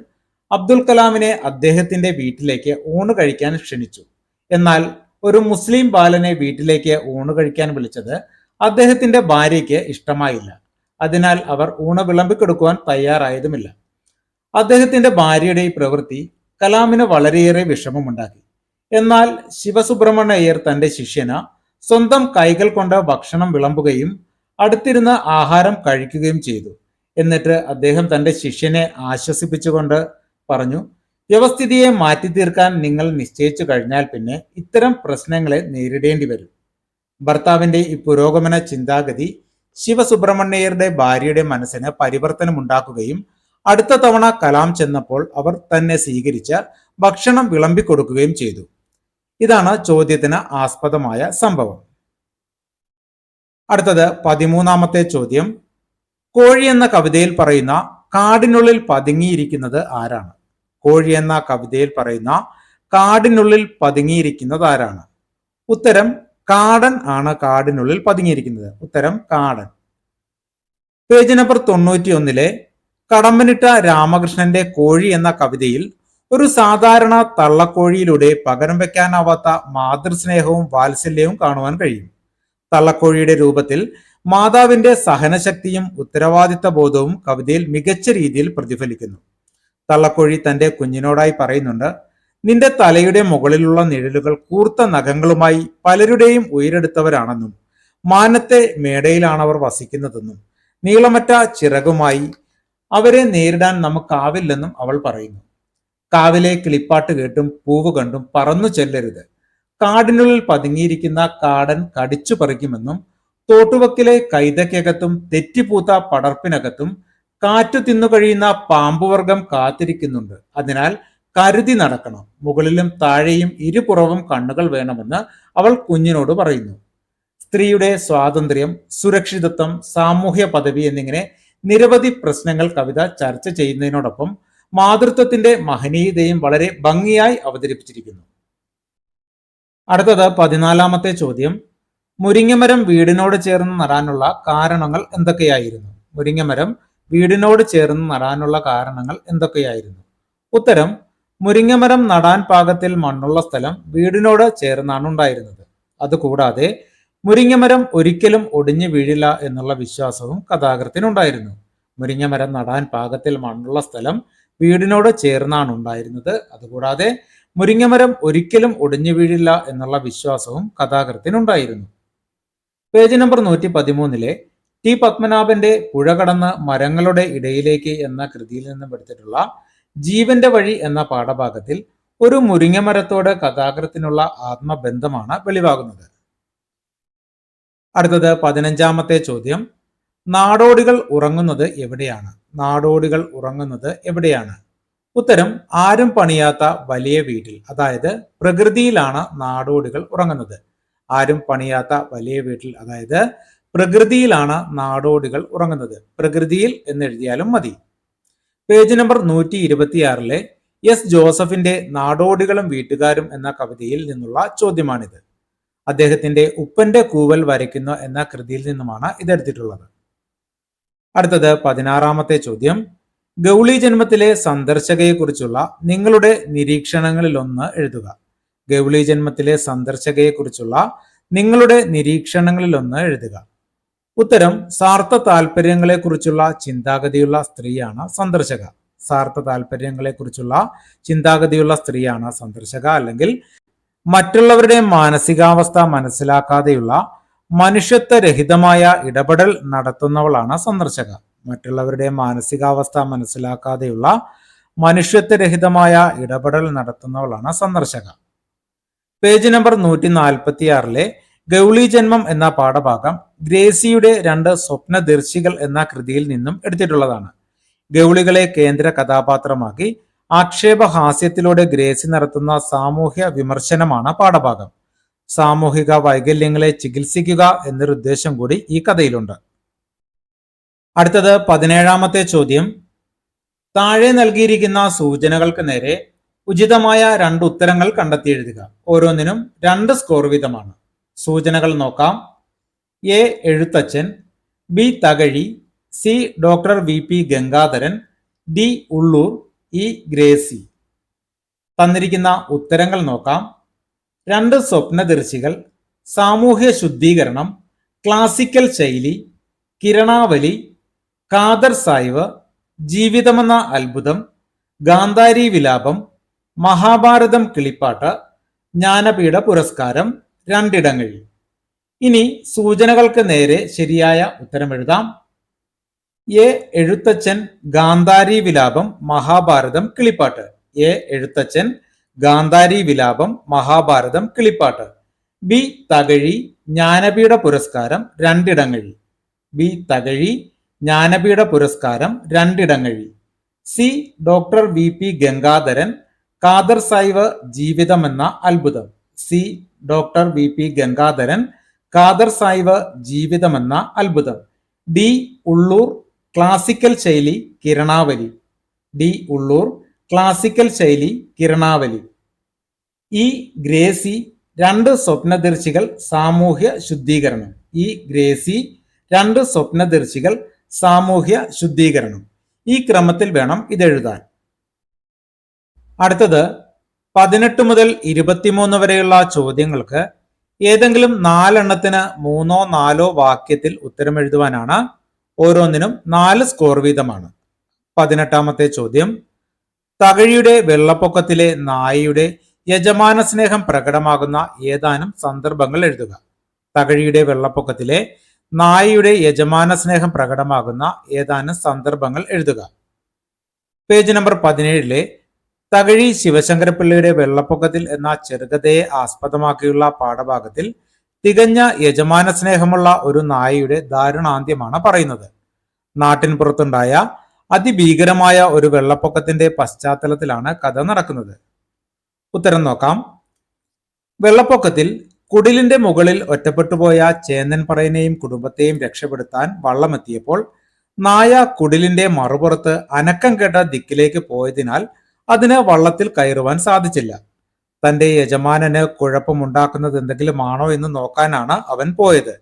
അബ്ദുൽ കലാമിനെ അദ്ദേഹത്തിന്റെ വീട്ടിലേക്ക് ഊണ് കഴിക്കാൻ ക്ഷണിച്ചു. എന്നാൽ ഒരു മുസ്ലിം ബാലനെ വീട്ടിലേക്ക് ഊണ് കഴിക്കാൻ വിളിച്ചത് അദ്ദേഹത്തിന്റെ ഭാര്യയ്ക്ക് ഇഷ്ടമായില്ല. അതിനാൽ അവർ ഊണ് വിളമ്പിക്കൊടുക്കുവാൻ തയ്യാറായതുമില്ല. അദ്ദേഹത്തിന്റെ ഭാര്യയുടെ ഈ പ്രവൃത്തി കലാമിന് വളരെയേറെ വിഷമമുണ്ടാക്കി. എന്നാൽ ശിവസുബ്രഹ്മണ്യ അയ്യർ തന്റെ ശിഷ്യന് സ്വന്തം കൈകൾ കൊണ്ട് ഭക്ഷണം വിളമ്പുകയും അടുത്തിരുന്ന് ആഹാരം കഴിക്കുകയും ചെയ്തു. എന്നിട്ട് അദ്ദേഹം തന്റെ ശിഷ്യനെ ആശ്വസിപ്പിച്ചുകൊണ്ട് പറഞ്ഞു, വ്യവസ്ഥിതിയെ മാറ്റി തീർക്കാൻ നിങ്ങൾ നിശ്ചയിച്ചു കഴിഞ്ഞാൽ പിന്നെ ഇത്തരം പ്രശ്നങ്ങളെ നേരിടേണ്ടി വരും. ഭർത്താവിന്റെ ഈ പുരോഗമന ചിന്താഗതി ശിവസുബ്രഹ്മണ്യരുടെ ഭാര്യയുടെ മനസ്സിന് പരിവർത്തനമുണ്ടാക്കുകയും അടുത്ത തവണ കലാം ചെന്നപ്പോൾ അവർ തന്നെ സ്വീകരിച്ച് ഭക്ഷണം വിളമ്പിക്കൊടുക്കുകയും ചെയ്തു. ഇതാണ് ചോദ്യത്തിന് ആസ്പദമായ സംഭവം. അടുത്തത് 13ാമത്തെ ചോദ്യം, കോഴി എന്ന കവിതയിൽ പറയുന്ന കാടിനുള്ളിൽ പതുങ്ങിയിരിക്കുന്നത് ആരാണ്? കോഴി എന്ന കവിതയിൽ പറയുന്ന കാടിനുള്ളിൽ പതുങ്ങിയിരിക്കുന്നത് ആരാണ്? ഉത്തരം കാടൻ ആണ് കാടിനുള്ളിൽ പതുങ്ങിയിരിക്കുന്നത്. ഉത്തരം കാടൻ. പേജ് നമ്പർ 91 കടമ്പനിട്ട രാമകൃഷ്ണന്റെ കോഴി എന്ന കവിതയിൽ ഒരു സാധാരണ തള്ളക്കോഴിയിലൂടെ പകരം വെക്കാനാവാത്ത മാതൃസ്നേഹവും വാത്സല്യവും കാണുവാൻ കഴിയും. തള്ളക്കോഴിയുടെ രൂപത്തിൽ മാതാവിന്റെ സഹനശക്തിയും ഉത്തരവാദിത്ത ബോധവും കവിതയിൽ മികച്ച രീതിയിൽ പ്രതിഫലിക്കുന്നു. തള്ളക്കോഴി തന്റെ കുഞ്ഞിനോടായി പറയുന്നുണ്ട്, നിന്റെ തലയുടെ മുകളിലുള്ള നിഴലുകൾ കൂർത്ത നഖങ്ങളുമായി പലരുടെയും ഉയരെടുത്തവരാണെന്നും മാനത്തെ മേടയിലാണവർ വസിക്കുന്നതെന്നും നീളമറ്റ ചിറകുമായി അവരെ നേരിടാൻ നമുക്കാവില്ലെന്നും അവൾ പറയുന്നു. കാവിലെ കിളിപ്പാട്ട് കേട്ടും പൂവ് കണ്ടും പറന്നു ചെല്ലരുത്. കാടിനുള്ളിൽ പതുങ്ങിയിരിക്കുന്ന കാടൻ കടിച്ചു പറിക്കുമെന്നും തോട്ടുവക്കിലെ കൈതയ്ക്കകത്തും തെറ്റിപ്പൂത്ത പടർപ്പിനകത്തും കാറ്റു തിന്നു കഴിയുന്ന പാമ്പുവർഗം കാത്തിരിക്കുന്നുണ്ട്. അതിനാൽ കരുതി നടക്കണം. മുകളിലും താഴെയും ഇരുപുറവും കണ്ണുകൾ വേണമെന്ന് അവൾ കുഞ്ഞിനോട് പറയുന്നു. സ്ത്രീയുടെ സ്വാതന്ത്ര്യം, സുരക്ഷിതത്വം, സാമൂഹ്യ പദവി എന്നിങ്ങനെ നിരവധി പ്രശ്നങ്ങൾ കവിത ചർച്ച ചെയ്യുന്നതിനോടൊപ്പം മാതൃത്വത്തിന്റെ മഹനീയതയും വളരെ ഭംഗിയായി അവതരിപ്പിച്ചിരിക്കുന്നു. അടുത്തത് 14ാമത്തെ ചോദ്യം. മുരിങ്ങമരം വീടിനോട് ചേർന്ന് നടാനുള്ള കാരണങ്ങൾ എന്തൊക്കെയായിരുന്നു? മുരിങ്ങമരം വീടിനോട് ചേർന്ന് നടാനുള്ള കാരണങ്ങൾ എന്തൊക്കെയായിരുന്നു? ഉത്തരം: മുരിങ്ങമരം നടാൻ പാകത്തിൽ മണ്ണുള്ള സ്ഥലം വീടിനോട് ചേർന്നാണ് ഉണ്ടായിരുന്നത്. അതുകൂടാതെ മുരിങ്ങമരം ഒരിക്കലും ഒടിഞ്ഞു വീഴില്ല എന്നുള്ള വിശ്വാസവും കഥാകൃത്തിനുണ്ടായിരുന്നു. മുരിങ്ങമരം നടാൻ പാകത്തിൽ മണ്ണുള്ള സ്ഥലം വീടിനോട് ചേർന്നാണ് ഉണ്ടായിരുന്നത്. അതുകൂടാതെ മുരിങ്ങമരം ഒരിക്കലും ഒടിഞ്ഞു വീഴില്ല എന്നുള്ള വിശ്വാസവും കഥാകൃത്തിനുണ്ടായിരുന്നു. പേജ് നമ്പർ 113 ടി പത്മനാഭന്റെ പുഴ കടന്ന് മരങ്ങളുടെ ഇടയിലേക്ക് എന്ന കൃതിയിൽ നിന്നും എടുത്തിട്ടുള്ള ജീവന്റെ വഴി എന്ന പാഠഭാഗത്തിൽ ഒരു മുരിങ്ങമരത്തോട് കഥാകൃത്തിനുള്ള ആത്മബന്ധമാണ് വെളിവാകുന്നത്. അടുത്തത് 15ാമത്തെ ചോദ്യം. നാടോടികൾ ഉറങ്ങുന്നത് എവിടെയാണ്? നാടോടികൾ ഉറങ്ങുന്നത് എവിടെയാണ്? ഉത്തരം: ആരും പണിയാത്ത വലിയ വീട്ടിൽ, അതായത് പ്രകൃതിയിലാണ് നാടോടികൾ ഉറങ്ങുന്നത്. ആരും പണിയാത്ത വലിയ വീട്ടിൽ, അതായത് പ്രകൃതിയിലാണ് നാടോടികൾ ഉറങ്ങുന്നത്. പ്രകൃതിയിൽ എന്നെഴുതിയാലും മതി. പേജ് നമ്പർ 126 എസ് ജോസഫിന്റെ നാടോടികളും വീട്ടുകാരും എന്ന കവിതയിൽ നിന്നുള്ള ചോദ്യമാണിത്. അദ്ദേഹത്തിന്റെ ഉപ്പന്റെ കൂവൽ വരയ്ക്കുന്നു എന്ന കൃതിയിൽ നിന്നുമാണ് ഇതെടുത്തിട്ടുള്ളത്. അടുത്തത് 16ാമത്തെ ചോദ്യം. ഗൗളി ജന്മത്തിലെ സന്ദർശകയെക്കുറിച്ചുള്ള നിങ്ങളുടെ നിരീക്ഷണങ്ങളിലൊന്ന് എഴുതുക. ഗൗളി ജന്മത്തിലെ സന്ദർശകയെക്കുറിച്ചുള്ള നിങ്ങളുടെ നിരീക്ഷണങ്ങളിലൊന്ന് എഴുതുക. ഉത്തരം: സ്വാർത്ഥ താല്പര്യങ്ങളെക്കുറിച്ചുള്ള ചിന്താഗതിയുള്ള സ്ത്രീയാണ് സന്ദർശക. സ്വാർത്ഥ താല്പര്യങ്ങളെക്കുറിച്ചുള്ള ചിന്താഗതിയുള്ള സ്ത്രീയാണ് സന്ദർശക, അല്ലെങ്കിൽ മറ്റുള്ളവരുടെ മാനസികാവസ്ഥ മനസ്സിലാക്കാതെയുള്ള മനുഷ്യത്വരഹിതമായ ഇടപെടൽ നടത്തുന്നവളാണ് സന്ദർശക. മറ്റുള്ളവരുടെ മാനസികാവസ്ഥ മനസ്സിലാക്കാതെയുള്ള മനുഷ്യത്വരഹിതമായ ഇടപെടൽ നടത്തുന്നവളാണ് സന്ദർശക. പേജ് നമ്പർ 146 ഗൗളി ജന്മം എന്ന പാഠഭാഗം ഗ്രേസിയുടെ 2 സ്വപ്നദർശികൾ എന്ന കൃതിയിൽ നിന്നും എടുത്തിട്ടുള്ളതാണ്. ഗൗളികളെ കേന്ദ്ര കഥാപാത്രമാക്കി ആക്ഷേപഹാസ്യത്തിലൂടെ ഗ്രേസി നടത്തുന്ന സാമൂഹ്യ വിമർശനമാണ് പാഠഭാഗം. സാമൂഹിക വൈകല്യങ്ങളെ ചികിത്സിക്കുക എന്നൊരു ഉദ്ദേശം കൂടി ഈ കഥയിലുണ്ട്. അടുത്തത് 17ാമത്തെ ചോദ്യം. താഴെ നൽകിയിരിക്കുന്ന സൂചനകൾക്ക് നേരെ ഉചിതമായ 2 ഉത്തരങ്ങൾ കണ്ടെത്തി എഴുതുക. ഓരോന്നിനും 2 സ്കോർ വീതമാണ്. സൂചനകൾ നോക്കാം. A Ezhuthachan, B Thakazhi, C doctor VP Gangadharan, D Ulloor, E Gracy. തന്നിരിക്കുന്ന ഉത്തരങ്ങൾ നോക്കാം. 2 സ്വപ്നദർശികൾ, സാമൂഹ്യ ശുദ്ധീകരണം, ക്ലാസിക്കൽ ശൈലി, കിരണാവലി, ഖാദർ സായിവ്, ജീവിതമെന്ന അത്ഭുതം, ഗാന്ധാരി വിലാപം, മഹാഭാരതം കിളിപ്പാട്ട്, ജ്ഞാനപീഠ പുരസ്കാരം, 2 ഇടങ്ങളിൽ. ഇനി സൂചനകൾക്ക് നേരെ ശരിയായ ഉത്തരം എഴുതാം. A Ezhuthachan, Gandhari Vilapam, Mahabharatham Kilippattu. A Ezhuthachan, Gandhari Vilapam, Mahabharatham Kilippattu. B Thakazhi, Jnanpith പുരസ്കാരം, 2 ഇടങ്ങളിൽ. ബി തകഴി, ജ്ഞാനപീഠ പുരസ്കാരം, 2 ഇടങ്ങളിൽ. C doctor VP Gangadharan, Khader Sayiv, ജീവിതമെന്ന അത്ഭുതം. C doctor VP Gangadharan, Khader Sayiv, ജീവിതമെന്ന അത്ഭുതം. ഡി ഉള്ളൂർ, ക്ലാസിക്കൽ ശൈലി, കിരണാവലി. ഡി ഉള്ളൂർ, ക്ലാസിക്കൽ ശൈലി, കിരണാവലി. ഇ ഗ്രേസി, 2 സ്വപ്നദർശികൾ, സാമൂഹ്യ ശുദ്ധീകരണം. ഇ ഗ്രേസി, 2 സ്വപ്നദർശികൾ, സാമൂഹ്യ ശുദ്ധീകരണം. ഈ ക്രമത്തിൽ വേണം ഇതെഴുതാൻ. അടുത്തത് 18 മുതൽ 23 വരെയുള്ള ചോദ്യങ്ങൾക്ക് ഏതെങ്കിലും 4 എണ്ണത്തിന് 3ഓ 4ഓ വാക്യത്തിൽ ഉത്തരം എഴുതുവാനാണ്. ഓരോന്നിനും 4 സ്കോർ വീതമാണ്. 18ാമത്തെ ചോദ്യം. തകഴിയുടെ വെള്ളപ്പൊക്കത്തിലെ നായയുടെ യജമാന സ്നേഹം പ്രകടമാകുന്ന ഏതാനും സന്ദർഭങ്ങൾ എഴുതുക. തകഴിയുടെ വെള്ളപ്പൊക്കത്തിലെ നായയുടെ യജമാന സ്നേഹം പ്രകടമാകുന്ന ഏതാനും സന്ദർഭങ്ങൾ എഴുതുക. പേജ് നമ്പർ 17 തകഴി ശിവശങ്കരപ്പിള്ളയുടെ വെള്ളപ്പൊക്കത്തിൽ എന്ന ചെറുകഥയെ ആസ്പദമാക്കിയുള്ള പാഠഭാഗത്തിൽ തികഞ്ഞ യജമാന സ്നേഹമുള്ള ഒരു നായയുടെ ദാരുണാന്ത്യമാണ് പറയുന്നത്. നാട്ടിൻപുറത്തുണ്ടായ അതിഭീകരമായ ഒരു വെള്ളപ്പൊക്കത്തിന്റെ പശ്ചാത്തലത്തിലാണ് കഥ നടക്കുന്നത്. ഉത്തരം നോക്കാം. വെള്ളപ്പൊക്കത്തിൽ കുടിലിന്റെ മുകളിൽ ഒറ്റപ്പെട്ടുപോയ ചേന്നൻ പറയനെയും കുടുംബത്തെയും രക്ഷപ്പെടുത്താൻ വള്ളമെത്തിയപ്പോൾ നായ കുടിലിന്റെ മറുപുറത്ത് അനക്കം കേട്ട ദിക്കിലേക്ക് പോയതിനാൽ അതിന് വള്ളത്തിൽ കയറുവാൻ സാധിച്ചില്ല. തന്റെ യജമാനന് കുഴപ്പമുണ്ടാക്കുന്നത് എന്തെങ്കിലും ആണോ എന്ന് നോക്കാനാണ് അവൻ പോയത്.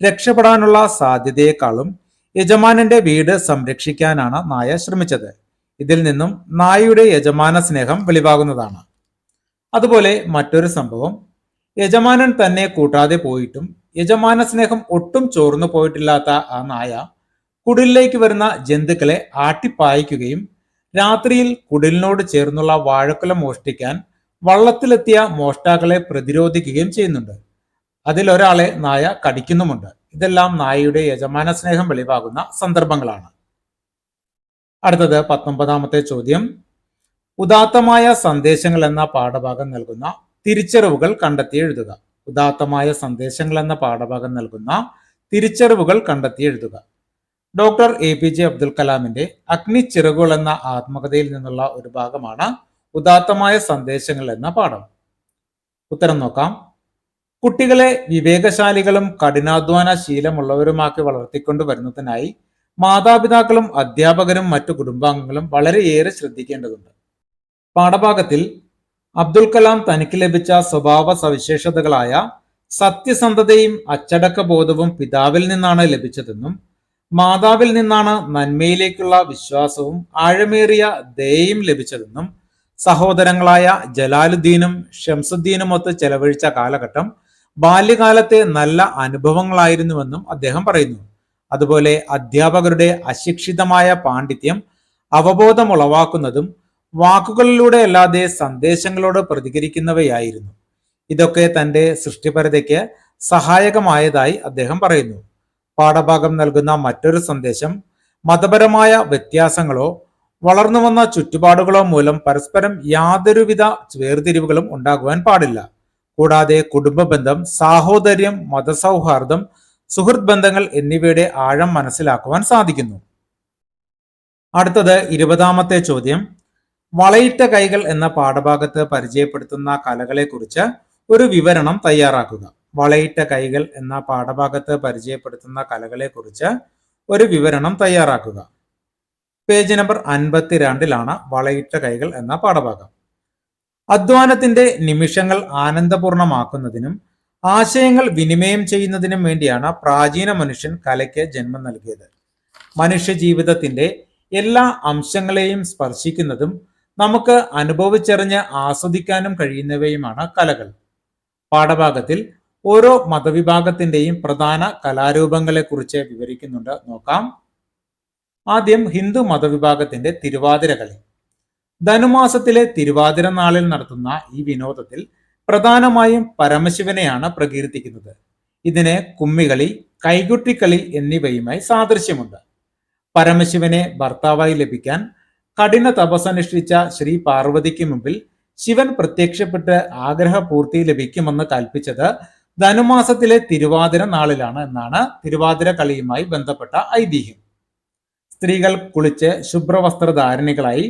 രക്ഷപ്പെടാനുള്ള സാധ്യതയെക്കാളും യജമാനന്റെ വീട് സംരക്ഷിക്കാനാണ് നായ ശ്രമിച്ചത്. ഇതിൽ നിന്നും നായയുടെ യജമാന സ്നേഹം വെളിവാകുന്നതാണ്. അതുപോലെ മറ്റൊരു സംഭവം, യജമാനൻ തന്നെ കൂട്ടാതെ പോയിട്ടും യജമാന സ്നേഹം ഒട്ടും ചോർന്നു പോയിട്ടില്ലാത്ത ആ നായ കുടിലിലേക്ക് വരുന്ന ജന്തുക്കളെ ആട്ടിപ്പായിക്കുകയും രാത്രിയിൽ കുടിലിനോട് ചേർന്നുള്ള വാഴക്കുല മോഷ്ടിക്കാൻ വള്ളത്തിലെത്തിയ മോഷ്ടാക്കളെ പ്രതിരോധിക്കുകയും ചെയ്യുന്നുണ്ട്. അതിലൊരാളെ നായ കടിക്കുന്നുമുണ്ട്. ഇതെല്ലാം നായയുടെ യജമാന സ്നേഹം വെളിവാകുന്ന സന്ദർഭങ്ങളാണ്. അടുത്തത് 19ാമത്തെ ചോദ്യം. ഉദാത്തമായ സന്ദേശങ്ങൾ എന്ന പാഠഭാഗം നൽകുന്ന തിരിച്ചറിവുകൾ കണ്ടെത്തി എഴുതുക. ഉദാത്തമായ സന്ദേശങ്ങൾ എന്ന പാഠഭാഗം നൽകുന്ന തിരിച്ചറിവുകൾ കണ്ടെത്തി എഴുതുക. ഡോക്ടർ APJ അബ്ദുൽ കലാമിന്റെ അഗ്നിച്ചിറകുകൾ എന്ന ആത്മകഥയിൽ നിന്നുള്ള ഒരു ഭാഗമാണ് ഉദാത്തമായ സന്ദേശങ്ങൾ എന്ന പാഠം. ഉത്തരം നോക്കാം. കുട്ടികളെ വിവേകശാലികളും കഠിനാധ്വാന ശീലമുള്ളവരുമാക്കി വളർത്തിക്കൊണ്ടു വരുന്നതിനായി മാതാപിതാക്കളും അധ്യാപകരും മറ്റു കുടുംബാംഗങ്ങളും വളരെയേറെ ശ്രദ്ധിക്കേണ്ടതുണ്ട്. പാഠഭാഗത്തിൽ അബ്ദുൽ കലാം തനിക്ക് ലഭിച്ച സ്വഭാവ സവിശേഷതകളായ സത്യസന്ധതയും അച്ചടക്ക ബോധവും പിതാവിൽ നിന്നാണ് ലഭിച്ചതെന്നും മാതാവിൽ നിന്നാണ് നന്മയിലേക്കുള്ള വിശ്വാസവും ആഴമേറിയ ദയയും ലഭിച്ചതെന്നും സഹോദരങ്ങളായ ജലാലുദ്ദീനും ഷംസുദ്ദീനുമൊത്ത് ചെലവഴിച്ച കാലഘട്ടം ബാല്യകാലത്തെ നല്ല അനുഭവങ്ങളായിരുന്നുവെന്നും അദ്ദേഹം പറയുന്നു. അതുപോലെ അധ്യാപകരുടെ അശിക്ഷിതമായ പാണ്ഡിത്യം അവബോധമുളവാക്കുന്നതും വാക്കുകളിലൂടെ അല്ലാതെ സന്ദേശങ്ങളോട് പ്രതികരിക്കുന്നവയായിരുന്നു. ഇതൊക്കെ തന്റെ സൃഷ്ടിപരതയ്ക്ക് സഹായകമായതായി അദ്ദേഹം പറയുന്നു. പാഠഭാഗം നൽകുന്ന മറ്റൊരു സന്ദേശം, മതപരമായ വ്യത്യാസങ്ങളോ വളർന്നു വന്ന ചുറ്റുപാടുകളോ മൂലം പരസ്പരം യാതൊരുവിധ വേർതിരിവുകളും ഉണ്ടാകുവാൻ പാടില്ല. കൂടാതെ കുടുംബ ബന്ധം, സാഹോദര്യം, മതസൗഹാർദ്ദം, സുഹൃത്ത് ബന്ധങ്ങൾ എന്നിവയുടെ ആഴം മനസ്സിലാക്കുവാൻ സാധിക്കുന്നു. അടുത്തത് 20ാമത്തെ ചോദ്യം. വളയിട്ട കൈകൾ എന്ന പാഠഭാഗത്ത് പരിചയപ്പെടുത്തുന്ന കലകളെക്കുറിച്ച് ഒരു വിവരണം തയ്യാറാക്കുക. വളയിട്ട കൈകൾ എന്ന പാഠഭാഗത്ത് പരിചയപ്പെടുത്തുന്ന കലകളെക്കുറിച്ച് ഒരു വിവരണം തയ്യാറാക്കുക. പേജ് നമ്പർ 52 വളയിട്ട കൈകൾ എന്ന പാഠഭാഗം. അധ്വാനത്തിന്റെ നിമിഷങ്ങൾ ആനന്ദപൂർണമാക്കുന്നതിനും ആശയങ്ങൾ വിനിമയം ചെയ്യുന്നതിനും വേണ്ടിയാണ് പ്രാചീന മനുഷ്യൻ കലയ്ക്ക് ജന്മം നൽകിയത്. മനുഷ്യ ജീവിതത്തിന്റെ എല്ലാ അംശങ്ങളെയും സ്പർശിക്കുന്നതും നമുക്ക് അനുഭവിച്ചറിഞ്ഞ് ആസ്വദിക്കാനും കഴിയുന്നവയുമാണ് കലകൾ. പാഠഭാഗത്തിൽ ഓരോ മതവിഭാഗത്തിന്റെയും പ്രധാന കലാരൂപങ്ങളെ കുറിച്ച് വിവരിക്കുന്നുണ്ട്. നോക്കാം. ആദ്യം ഹിന്ദു മതവിഭാഗത്തിന്റെ തിരുവാതിര കളി. ധനുമാസത്തിലെ തിരുവാതിര നാളിൽ നടത്തുന്ന ഈ വിനോദത്തിൽ പ്രധാനമായും പരമശിവനെയാണ് പ്രകീർത്തിക്കുന്നത്. ഇതിന് കുമ്മികളി, കൈകൊട്ടിക്കളി എന്നിവയുമായി സാദൃശ്യമുണ്ട്. പരമശിവനെ ഭർത്താവായി ലഭിക്കാൻ കഠിന തപസ്സനുഷ്ഠിച്ച ശ്രീ പാർവതിക്ക് മുമ്പിൽ ശിവൻ പ്രത്യക്ഷപ്പെട്ട് ആഗ്രഹപൂർത്തി ലഭിക്കുമെന്ന് കൽപ്പിച്ചത് ധനുമാസത്തിലെ തിരുവാതിര നാളിലാണ് എന്നാണ് തിരുവാതിര കളിയുമായി ബന്ധപ്പെട്ട ഐതിഹ്യം. സ്ത്രീകൾ കുളിച്ച് ശുഭ്രവസ്ത്രധാരണികളായി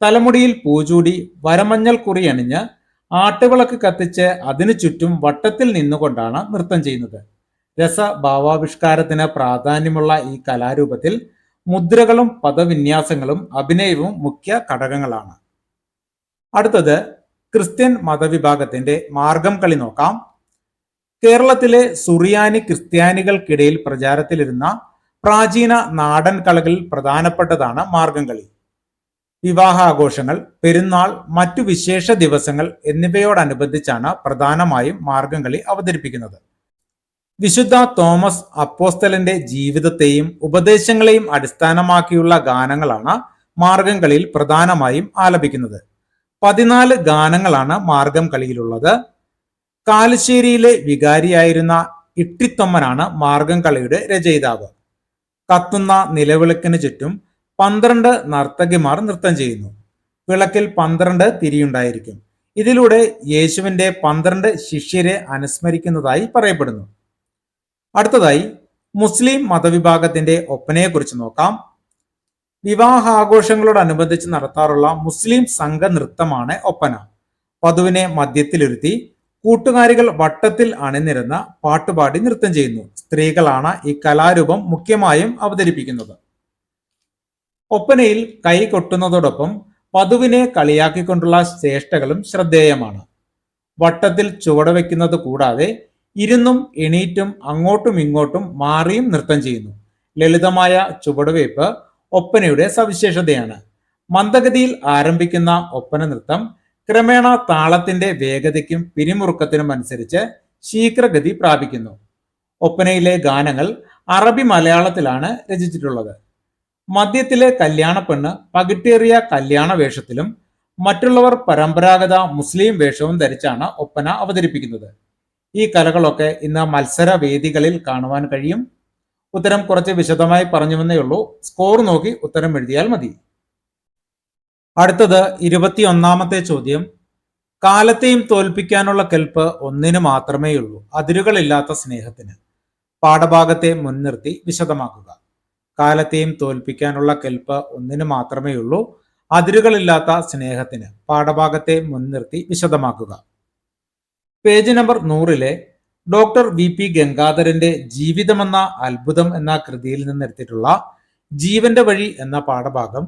തലമുടിയിൽ പൂചൂടി വരമഞ്ഞൾ കുറി അണിഞ്ഞ് ആട്ടുവിളക്ക് കത്തിച്ച് അതിനു ചുറ്റും വട്ടത്തിൽ നിന്നുകൊണ്ടാണ് നൃത്തം ചെയ്യുന്നത്. രസഭാവാവിഷ്കാരത്തിന് പ്രാധാന്യമുള്ള ഈ കലാരൂപത്തിൽ മുദ്രകളും പദവിന്യാസങ്ങളും അഭിനയവും മുഖ്യ ഘടകങ്ങളാണ്. അടുത്തത് ക്രിസ്ത്യൻ മതവിഭാഗത്തിന്റെ മാർഗം കളി നോക്കാം. കേരളത്തിലെ സുറിയാനി ക്രിസ്ത്യാനികൾക്കിടയിൽ പ്രചാരത്തിലിരുന്ന പ്രാചീന നാടൻ കളികളിൽ പ്രധാനപ്പെട്ടതാണ് മാർഗം കളി. വിവാഹാഘോഷങ്ങൾ, പെരുന്നാൾ, മറ്റു വിശേഷ ദിവസങ്ങൾ എന്നിവയോടനുബന്ധിച്ചാണ് പ്രധാനമായും മാർഗം കളി അവതരിപ്പിക്കുന്നത്. വിശുദ്ധ തോമസ് അപ്പോസ്തലന്റെ ജീവിതത്തെയും ഉപദേശങ്ങളെയും അടിസ്ഥാനമാക്കിയുള്ള ഗാനങ്ങളാണ് മാർഗം കളിയിൽ പ്രധാനമായും ആലപിക്കുന്നത്. 14 ഗാനങ്ങളാണ് മാർഗം കളിയിലുള്ളത്. കാലശ്ശേരിയിലെ വികാരിയായിരുന്ന ഇട്ടിത്തൊമ്മനാണ് മാർഗം കളിയുടെ രചയിതാവ്. കത്തുന്ന നിലവിളക്കിന് ചുറ്റും 12 നർത്തകിമാർ നൃത്തം ചെയ്യുന്നു. വിളക്കിൽ 12 തിരിയുണ്ടായിരിക്കും. ഇതിലൂടെ യേശുവിന്റെ 12 ശിഷ്യരെ അനുസ്മരിക്കുന്നതായി പറയപ്പെടുന്നു. അടുത്തതായി മുസ്ലിം മതവിഭാഗത്തിന്റെ ഒപ്പനയെക്കുറിച്ച് നോക്കാം. വിവാഹാഘോഷങ്ങളോടനുബന്ധിച്ച് നടത്താറുള്ള മുസ്ലിം സംഘ നൃത്തമാണ് ഒപ്പന. വധുവിനെ മധ്യത്തിലിരുത്തി കൂട്ടുകാരികൾ വട്ടത്തിൽ അണിനിരന്ന് പാട്ടുപാടി നൃത്തം ചെയ്യുന്നു. സ്ത്രീകളാണ് ഈ കലാരൂപം മുഖ്യമായും അവതരിപ്പിക്കുന്നത്. ഒപ്പനയിൽ കൈ കൊട്ടുന്നതോടൊപ്പം വധുവിനെ കളിയാക്കിക്കൊണ്ടുള്ള ചേഷ്ടകളും ശ്രദ്ധേയമാണ്. വട്ടത്തിൽ ചുവടുവെക്കുന്നത് കൂടാതെ ഇരുന്നും എണീറ്റും അങ്ങോട്ടും ഇങ്ങോട്ടും മാറിയും നൃത്തം ചെയ്യുന്നു. ലളിതമായ ചുവടുവയ്പ് ഒപ്പനയുടെ സവിശേഷതയാണ്. മന്ദഗതിയിൽ ആരംഭിക്കുന്ന ഒപ്പന നൃത്തം ക്രമേണ താളത്തിന്റെ വേഗതയ്ക്കും പിരിമുറുക്കത്തിനും അനുസരിച്ച് ശീഘ്രഗതി പ്രാപിക്കുന്നു. ഒപ്പനയിലെ ഗാനങ്ങൾ അറബി മലയാളത്തിലാണ് രചിച്ചിട്ടുള്ളത്. മധ്യത്തിലെ കല്യാണ പെണ്ണ് പകിട്ടേറിയ കല്യാണ വേഷത്തിലും മറ്റുള്ളവർ പരമ്പരാഗത മുസ്ലിം വേഷവും ധരിച്ചാണ് ഒപ്പന അവതരിപ്പിക്കുന്നത്. ഈ കലകളൊക്കെ ഇന്ന് മത്സര വേദികളിൽ കാണുവാൻ കഴിയും. ഉത്തരം കുറച്ച് വിശദമായി പറഞ്ഞുവെന്നേ ഉള്ളൂ. സ്കോർ നോക്കി ഉത്തരം എഴുതിയാൽ മതി. അടുത്തത് 21ാമത്തെ ചോദ്യം. കാലത്തെയും തോൽപ്പിക്കാനുള്ള കെൽപ്പ് ഒന്നിനു മാത്രമേയുള്ളൂ, അതിരുകളില്ലാത്ത സ്നേഹത്തിന്. പാഠഭാഗത്തെ മുൻനിർത്തി വിശദമാക്കുക. കാലത്തെയും തോൽപ്പിക്കാനുള്ള കെൽപ്പ് ഒന്നിനു മാത്രമേയുള്ളൂ, അതിരുകളില്ലാത്ത സ്നേഹത്തിന്. പാഠഭാഗത്തെ മുൻനിർത്തി വിശദമാക്കുക. പേജ് നമ്പർ 100-ലെ ഡോക്ടർ VP ഗംഗാധരന്റെ ജീവിതമെന്ന അത്ഭുതം എന്ന കൃതിയിൽ നിന്നെടുത്തിട്ടുള്ള ജീവന്റെ വഴി എന്ന പാഠഭാഗം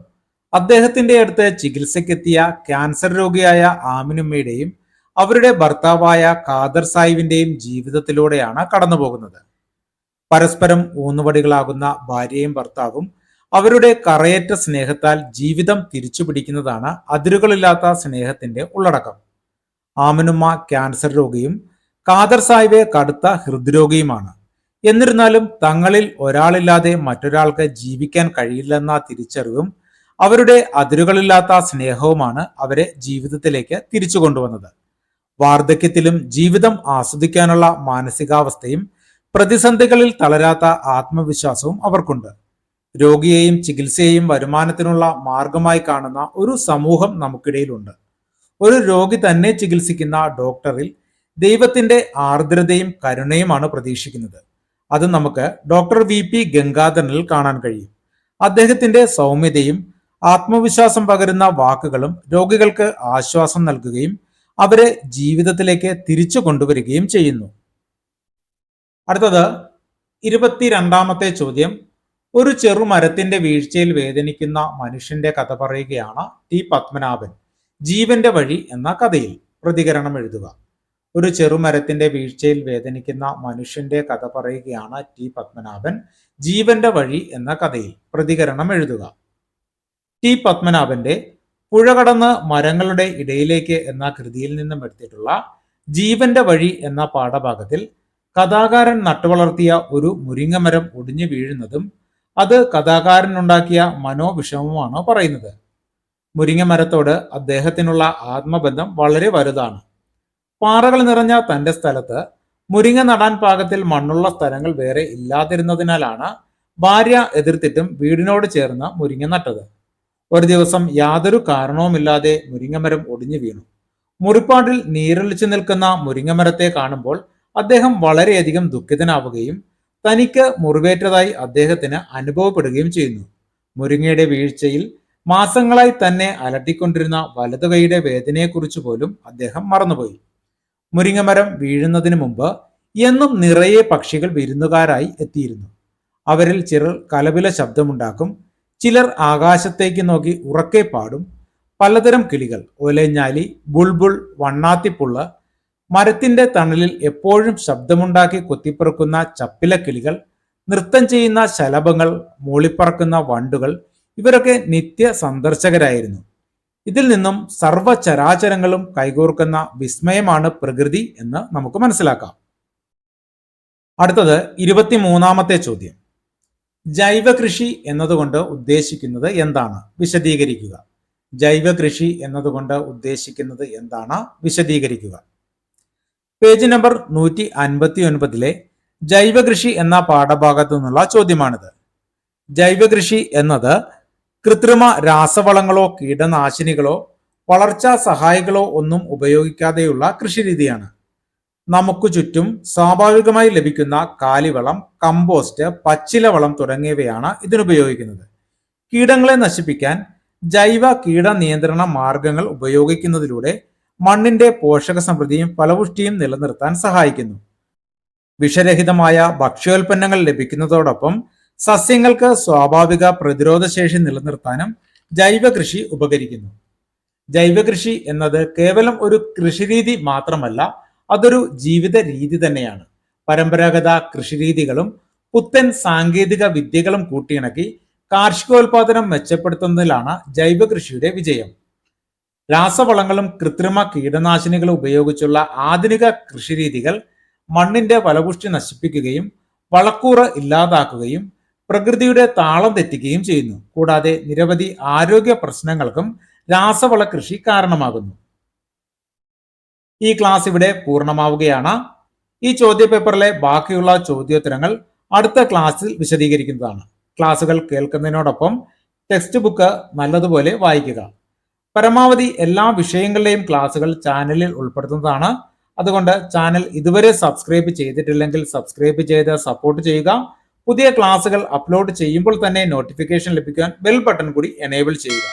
അദ്ദേഹത്തിന്റെ അടുത്ത് ചികിത്സയ്ക്കെത്തിയ ക്യാൻസർ രോഗിയായ ആമിനുമ്മയുടെയും അവരുടെ ഭർത്താവായ ഖാദർ സാഹിബിന്റെയും ജീവിതത്തിലൂടെയാണ് കടന്നുപോകുന്നത്. പരസ്പരം ഊന്നുവടികളാകുന്ന ഭാര്യയും ഭർത്താവും അവരുടെ കറയറ്റ സ്നേഹത്താൽ ജീവിതം തിരിച്ചുപിടിക്കുന്നതാണ് അതിരുകളില്ലാത്ത സ്നേഹത്തിന്റെ ഉള്ളടക്കം. ആമിനുമ്മ ക്യാൻസർ രോഗിയും ഖാദർ സാഹിബ് കടുത്ത ഹൃദ്രോഗിയുമാണ്. എന്നിരുന്നാലും തങ്ങളിൽ ഒരാളില്ലാതെ മറ്റൊരാൾക്ക് ജീവിക്കാൻ കഴിയില്ലെന്ന തിരിച്ചറിവും അവരുടെ അതിരുകളില്ലാത്ത സ്നേഹവുമാണ് അവരെ ജീവിതത്തിലേക്ക് തിരിച്ചു കൊണ്ടുവന്നത്. വാർദ്ധക്യത്തിലും ജീവിതം ആസ്വദിക്കാനുള്ള മാനസികാവസ്ഥയും പ്രതിസന്ധികളിൽ തളരാത്ത ആത്മവിശ്വാസവും അവർക്കുണ്ട്. രോഗിയെയും ചികിത്സയെയും വരുമാനത്തിനുള്ള മാർഗമായി കാണുന്ന ഒരു സമൂഹം നമുക്കിടയിലുണ്ട്. ഒരു രോഗി തന്നെ ചികിത്സിക്കുന്ന ഡോക്ടറിൽ ദൈവത്തിന്റെ ആർദ്രതയും കരുണയുമാണ് പ്രതീക്ഷിക്കുന്നത്. അത് നമുക്ക് ഡോക്ടർ VP ഗംഗാധരനിൽ കാണാൻ കഴിയും. അദ്ദേഹത്തിന്റെ സൗമ്യതയും ആത്മവിശ്വാസം പകരുന്ന വാക്കുകളും രോഗികൾക്ക് ആശ്വാസം നൽകുകയും അവരെ ജീവിതത്തിലേക്ക് തിരിച്ചു കൊണ്ടുവരികയും ചെയ്യുന്നു. അടുത്തത് 22ാമത്തെ ചോദ്യം. ഒരു ചെറുമരത്തിന്റെ വീഴ്ചയിൽ വേദനിക്കുന്ന മനുഷ്യന്റെ കഥ പറയുകയാണ് T. പത്മനാഭൻ ജീവന്റെ വഴി എന്ന കഥയിൽ. പ്രതികരണം എഴുതുക. ഒരു ചെറുമരത്തിന്റെ വീഴ്ചയിൽ വേദനിക്കുന്ന മനുഷ്യന്റെ കഥ പറയുകയാണ് T. പത്മനാഭൻ ജീവന്റെ വഴി എന്ന കഥയിൽ. പ്രതികരണം എഴുതുക. T. പത്മനാഭന്റെ പുഴ കടന്ന് മരങ്ങളുടെ ഇടയിലേക്ക് എന്ന കൃതിയിൽ നിന്നും എടുത്തിട്ടുള്ള ജീവന്റെ വഴി എന്ന പാഠഭാഗത്തിൽ കഥാകാരൻ നട്ടുവളർത്തിയ ഒരു മുരിങ്ങമരം ഒടിഞ്ഞു വീഴുന്നതും അത് കഥാകാരനുണ്ടാക്കിയ മനോവിഷമവുമാണ് പറയുന്നത്. മുരിങ്ങമരത്തോട് അദ്ദേഹത്തിനുള്ള ആത്മബന്ധം വളരെ വലുതാണ്. പാറകൾ നിറഞ്ഞ തന്റെ സ്ഥലത്ത് മുരിങ്ങ നടാൻ പാകത്തിൽ മണ്ണുള്ള സ്ഥലങ്ങൾ വേറെ ഇല്ലാതിരുന്നതിനാലാണ് ഭാര്യ എതിർത്തിട്ടും വീടിനോട് ചേർന്ന് മുരിങ്ങ നട്ടത്. ഒരു ദിവസം യാതൊരു കാരണവുമില്ലാതെ മുരിങ്ങമരം ഒടിഞ്ഞു വീണു. മുറിപ്പാടിൽ നീരൊലിച്ചു നിൽക്കുന്ന മുരിങ്ങമരത്തെ കാണുമ്പോൾ അദ്ദേഹം വളരെയധികം ദുഃഖിതനാവുകയും തനിക്ക് മുറിവേറ്റതായി അദ്ദേഹത്തിന് അനുഭവപ്പെടുകയും ചെയ്യുന്നു. മുരിങ്ങയുടെ വീഴ്ചയിൽ മാസങ്ങളായി തന്നെ അലട്ടിക്കൊണ്ടിരുന്ന വലതുകൈയുടെ വേദനയെക്കുറിച്ച് പോലും അദ്ദേഹം മറന്നുപോയി. മുരിങ്ങമരം വീഴുന്നതിന് മുമ്പ് എന്നും നിറയെ പക്ഷികൾ വിരുന്നുകാരായി എത്തിയിരുന്നു. അവരിൽ ചിലർ കലപില ശബ്ദമുണ്ടാക്കും, ചിലർ ആകാശത്തേക്ക് നോക്കി ഉറക്കെ പാടും. പലതരം കിളികൾ, ഒലഞ്ഞാലി, ബുൾബുൾ, വണ്ണാത്തിപ്പുള്ള്, മരത്തിന്റെ തണലിൽ എപ്പോഴും ശബ്ദമുണ്ടാക്കി കൊത്തിപ്പറക്കുന്ന ചപ്പില കിളികൾ, നൃത്തം ചെയ്യുന്ന ശലഭങ്ങൾ, മൂളിപ്പറക്കുന്ന വണ്ടുകൾ, ഇവരൊക്കെ നിത്യ സന്ദർശകരായിരുന്നു. ഇതിൽ നിന്നും സർവചരാചരങ്ങളും കൈകോർക്കുന്ന വിസ്മയമാണ് പ്രകൃതി എന്ന് നമുക്ക് മനസ്സിലാക്കാം. അടുത്തത് 23ാമത്തെ ചോദ്യം. ജൈവ കൃഷി എന്നതുകൊണ്ട് ഉദ്ദേശിക്കുന്നത് എന്താണ്? വിശദീകരിക്കുക. ജൈവ കൃഷി എന്നതുകൊണ്ട് ഉദ്ദേശിക്കുന്നത് എന്താണ്? വിശദീകരിക്കുക. പേജ് നമ്പർ 159-ലെ ജൈവ കൃഷി എന്ന പാഠഭാഗത്തു നിന്നുള്ള ചോദ്യമാണിത്. ജൈവ കൃഷി എന്നത് കൃത്രിമ രാസവളങ്ങളോ കീടനാശിനികളോ വളർച്ചാ സഹായികളോ ഒന്നും ഉപയോഗിക്കാതെയുള്ള കൃഷിരീതിയാണ്. നമുക്ക് ചുറ്റും സ്വാഭാവികമായി ലഭിക്കുന്ന കാലിവളം, കമ്പോസ്റ്റ്, പച്ചിലവളം തുടങ്ങിയവയാണ് ഇതിനുപയോഗിക്കുന്നത്. കീടങ്ങളെ നശിപ്പിക്കാൻ ജൈവ കീട നിയന്ത്രണ മാർഗങ്ങൾ ഉപയോഗിക്കുന്നതിലൂടെ മണ്ണിന്റെ പോഷക സമൃദ്ധിയും ഫലപുഷ്ടിയും നിലനിർത്താൻ സഹായിക്കുന്നു. വിഷരഹിതമായ ഭക്ഷ്യോൽപ്പന്നങ്ങൾ ലഭിക്കുന്നതോടൊപ്പം സസ്യങ്ങൾക്ക് സ്വാഭാവിക പ്രതിരോധശേഷി നിലനിർത്താനും ജൈവ കൃഷി ഉപകരിക്കുന്നു. ജൈവ കൃഷി എന്നത് കേവലം ഒരു കൃഷിരീതി മാത്രമല്ല, അതൊരു ജീവിത രീതി തന്നെയാണ്. പരമ്പരാഗത കൃഷിരീതികളും പുത്തൻ സാങ്കേതിക വിദ്യകളും കൂട്ടിയിണക്കി കാർഷികോൽപാദനം മെച്ചപ്പെടുത്തുന്നതിലാണ് ജൈവ കൃഷിയുടെ വിജയം. രാസവളങ്ങളും കൃത്രിമ കീടനാശിനികളും ഉപയോഗിച്ചുള്ള ആധുനിക കൃഷിരീതികൾ മണ്ണിന്റെ ഫലപുഷ്ടി നശിപ്പിക്കുകയും വളക്കൂറ് ഇല്ലാതാക്കുകയും പ്രകൃതിയുടെ താളം തെറ്റിക്കുകയും ചെയ്യുന്നു. കൂടാതെ നിരവധി ആരോഗ്യ പ്രശ്നങ്ങൾക്കും രാസവള കൃഷി കാരണമാകുന്നു. ഈ ക്ലാസ് ഇവിടെ പൂർണ്ണമാവുകയാണ്. ഈ ചോദ്യപേപ്പറിലെ ബാക്കിയുള്ള ചോദ്യോത്തരങ്ങൾ അടുത്ത ക്ലാസ്സിൽ വിശദീകരിക്കുന്നതാണ്. ക്ലാസ്സുകൾ കേൾക്കുന്നതിനോടൊപ്പം ടെക്സ്റ്റ് ബുക്ക് നല്ലതുപോലെ വായിക്കുക. പരമാവധി എല്ലാ വിഷയങ്ങളുടെയും ക്ലാസ്സുകൾ ചാനലിൽ ഉൾപ്പെടുത്തുന്നതാണ്. അതുകൊണ്ട് ചാനൽ ഇതുവരെ സബ്സ്ക്രൈബ് ചെയ്തിട്ടില്ലെങ്കിൽ സബ്സ്ക്രൈബ് ചെയ്ത് സപ്പോർട്ട് ചെയ്യുക. പുതിയ ക്ലാസ്സുകൾ അപ്ലോഡ് ചെയ്യുമ്പോൾ തന്നെ നോട്ടിഫിക്കേഷൻ ലഭിക്കാൻ ബെൽ ബട്ടൺ കൂടി എനേബിൾ ചെയ്യുക.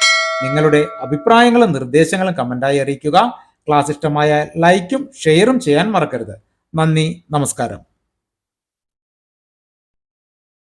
നിങ്ങളുടെ അഭിപ്രായങ്ങളും നിർദ്ദേശങ്ങളും കമന്റായി അറിയിക്കുക. ക്ലാസ് ഇഷ്ടമായ ലൈക്കും ഷെയറും ചെയ്യാൻ മറക്കരുത്. നന്ദി, നമസ്കാരം.